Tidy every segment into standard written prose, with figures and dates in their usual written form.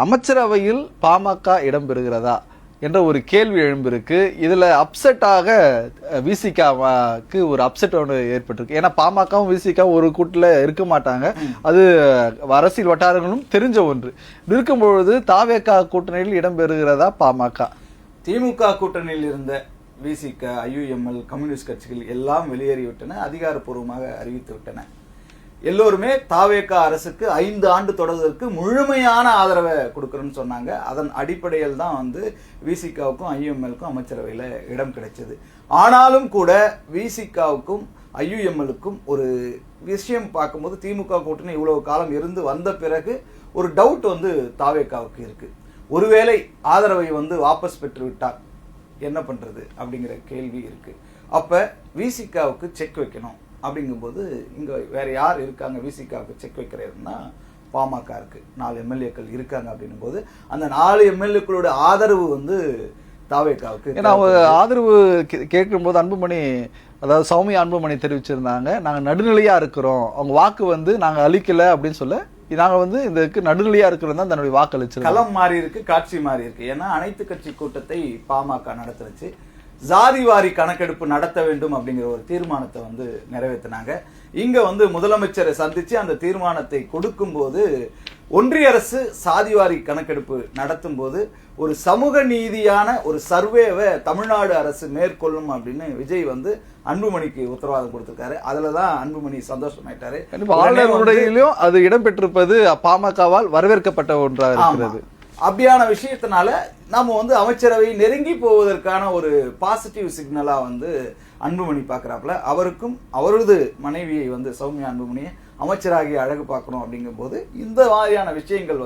அமைச்சரவையில் பாமக இடம்பெறுகிறதா என்ற ஒரு கேள்வி எழும்பிருக்கு. இதுல அப்செட்டாக விசிகாவுக்கு ஒரு அப்செட் ஒன்று ஏற்பட்டிருக்கு. ஏன்னா பாமகவும் விசிகாவும் ஒரு கூட்டில் இருக்க மாட்டாங்க. அது அரசியல் வட்டாரங்களும் தெரிஞ்ச ஒன்று. இருக்கும்பொழுது தாவேகா கூட்டணியில் இடம்பெறுகிறதா பாமக? திமுக கூட்டணியில் இருந்த விசிக, ஐயுஎம்எல், கம்யூனிஸ்ட் கட்சிகள் எல்லாம் வெளியேறிவிட்டன, அதிகாரப்பூர்வமாக அறிவித்து விட்டன. எல்லோருமே தாவேகா அரசுக்கு 5 ஆண்டு தொடர்வதற்கு முழுமையான ஆதரவை கொடுக்கணும்னு சொன்னாங்க. அதன் அடிப்படையில் தான் விசிகாவுக்கும் ஐயுஎம்எலுக்கும் அமைச்சரவையில் இடம் கிடைச்சது. ஆனாலும் கூட விசிகாவுக்கும் ஐயுஎம்எலுக்கும் ஒரு விஷயம் பார்க்கும்போது, திமுக கூட்டணி இவ்வளவு காலம் இருந்து வந்த பிறகு ஒரு டவுட் தாவேகாவுக்கு இருக்கு. ஒருவேளை ஆதரவை வாபஸ் பெற்று விட்டால் என்ன பண்றது அப்படிங்கிற கேள்வி இருக்கு. அப்ப விசிகாவுக்கு செக் வைக்கணும் அப்படிங்கும்போது இங்க வேற யார் இருக்காங்க விசிகாவுக்கு செக் வைக்கிறதுனா பாமக இருக்கு. 4 எம்எல்ஏக்கள் இருக்காங்க அப்படின்னும் போது அந்த 4 எம்எல்ஏக்களோட ஆதரவு தாவேகாவுக்கு. ஏன்னா ஆதரவு கேட்கும்போது அன்புமணி, அதாவது சௌமியா அன்புமணி தெரிவிச்சிருந்தாங்க, நாங்க நடுநிலையா இருக்கிறோம், அவங்க வாக்கு நாங்க அளிக்கல அப்படின்னு சொல்ல, நாங்க இதுக்கு நடுநிலையா இருக்கிறோம் தான் தன்னுடைய வாக்கு அளிச்சிருக்கோம். களம் மாறி இருக்கு, காட்சி மாறி இருக்கு. ஏன்னா அனைத்து கட்சி கூட்டத்தை பாமக நடத்துச்சு. ஜாதிவாரி கணக்கெடுப்பு நடத்த வேண்டும் அப்படிங்கிற ஒரு தீர்மானத்தை நிறைவேற்றினாங்க. இங்க முதலமைச்சரை சந்திச்சு அந்த தீர்மானத்தை கொடுக்கும் போது, ஒன்றிய அரசு சாதிவாரி கணக்கெடுப்பு நடத்தும் போது ஒரு சமூக நீதியான ஒரு சர்வேவை தமிழ்நாடு அரசு மேற்கொள்ளும் அப்படின்னு விஜய் அன்புமணிக்கு உத்தரவாதம் கொடுத்திருக்காரு. அதுலதான் அன்புமணி சந்தோஷமாயிட்டாரு. ஆளுநருடையிலும் அது இடம்பெற்றிருப்பது பாமகவால் வரவேற்கப்பட்ட ஒன்றாக இருக்கிறது. அப்படியான விஷயத்தினால நாம அமைச்சரவை நெருங்கி போவதற்கான ஒரு பாசிட்டிவ் சிக்னலா அன்புமணி பாக்குறாப்புல. அவருக்கும் அவரது மனைவியை சௌமியா அன்புமணியை அமைச்சராகி அழகு பார்க்கணும் அப்படிங்கும் போது இந்த மாதிரியான விஷயங்கள்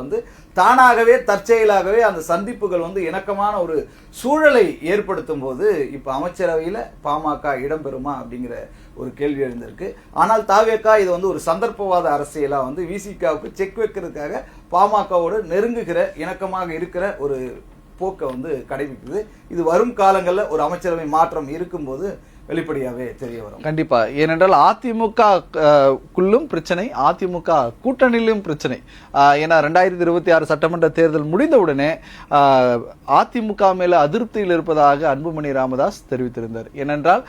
தானாகவே தற்செயலாகவே அந்த சந்திப்புகள் இணக்கமான ஒரு சூழலை ஏற்படுத்தும் போது இப்ப அமைச்சரவையில பாமக இடம்பெறுமா அப்படிங்கிற ஒரு கேள்வி எழுந்திருக்கு. ஆனால் தாவேகா இது ஒரு சந்தர்ப்பவாத அரசியலா விசிகாவுக்கு செக் வைக்கிறதுக்காக பாமகவோடு நெருங்குகிற, இணக்கமாக இருக்கிற ஒரு போக்கை கடைபிடிக்குது. இது வரும் காலங்களில் ஒரு அமைச்சரவை மாற்றம் இருக்கும்போது வெளிப்படையாவே தெரிய வரும். கண்டிப்பா. ஏனென்றால் அதிமுக குள்ளும் பிரச்சனை, அதிமுக கூட்டணியிலும் பிரச்சனை. ஏன்னா 2026 சட்டமன்ற தேர்தல் முடிந்தவுடனே அதிமுக மேல அதிருப்தியில் இருப்பதாக அன்புமணி ராமதாஸ் தெரிவித்திருந்தார். ஏனென்றால்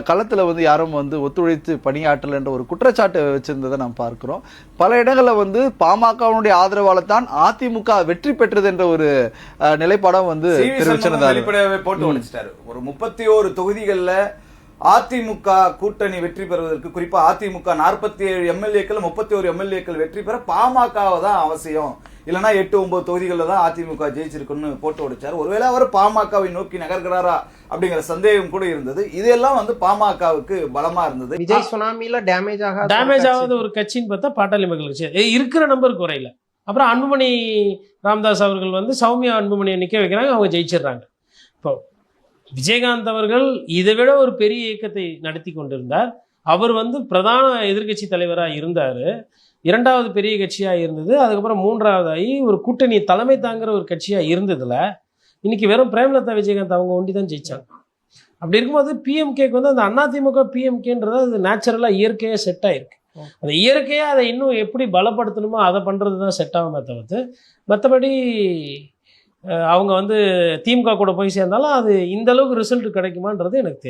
களத்துல யாரும் ஒத்துழைத்து பணியாற்றல் என்ற ஒரு குற்றச்சாட்டு வச்சிருந்ததை நாம் பார்க்கிறோம். பல இடங்கள்ல பாமகவுடைய ஆதரவால தான் அதிமுக வெற்றி பெற்றது என்ற ஒரு நிலைப்பாடம் தெரிவிச்சிருந்தார். போட்டு உடைச்சிட்டாரு. ஒரு 31 தொகுதிகள்ல அதிமுக கூட்டணி வெற்றி பெறுவதற்கு, குறிப்பா அதிமுக 47 எம்எல்ஏக்கள் 31 எம்எல்ஏக்கள் வெற்றி பெற பாமகவை தான் அவசியம், இல்லைன்னா 8-9 தொகுதிகளில் தான் அதிமுக ஜெயிச்சிருக்குன்னு போட்டு உடைச்சார். ஒருவேளை அவர் பாமகவை நோக்கி நகர்கிறாரா அப்படிங்கிற சந்தேகம் கூட இருந்தது. இதெல்லாம் பாமகவுக்கு பலமா இருந்தது. விஜய் சுனாமியில டேமேஜ் ஆகாத ஒரு கட்சின்னு பார்த்தா பாட்டாளி மக்கள் கட்சி இருக்கிற நம்பர் குறையில. அப்புறம் அன்புமணி ராமதாஸ் அவர்கள் சௌமியா அன்புமணியை நிக்க வைக்கிறாங்க, அவங்க ஜெயிச்சிடுறாங்க. இப்போ விஜயகாந்த் அவர்கள் இதை விட ஒரு பெரிய இயக்கத்தை நடத்தி கொண்டிருந்தார். அவர் பிரதான எதிர்கட்சி தலைவராக இருந்தார். 2வது பெரிய கட்சியாக இருந்தது. அதுக்கப்புறம் 3வதாகி ஒரு கூட்டணி தலைமை தாங்குற ஒரு கட்சியாக இருந்ததுல இன்னைக்கு வெறும் பிரேமலதா விஜயகாந்த் அவங்க ஒண்டி தான் ஜெயிச்சாங்க. அப்படி இருக்கும்போது பிஎம்கேக்கு அந்த அதிமுக பிஎம்கேன்றது அது நேச்சுரலாக இயற்கையாக செட் ஆயிருக்கு. அந்த இயற்கையாக அதை இன்னும் எப்படி பலப்படுத்தணுமோ அதை பண்ணுறது தான் செட் ஆகுமே தவிர்த்து, மற்றபடி அவங்க திமுக கூட போய் சேர்ந்தாலும் அது இந்த அளவுக்கு ரிசல்ட் கிடைக்குமான்றது எனக்கு தெரியும்.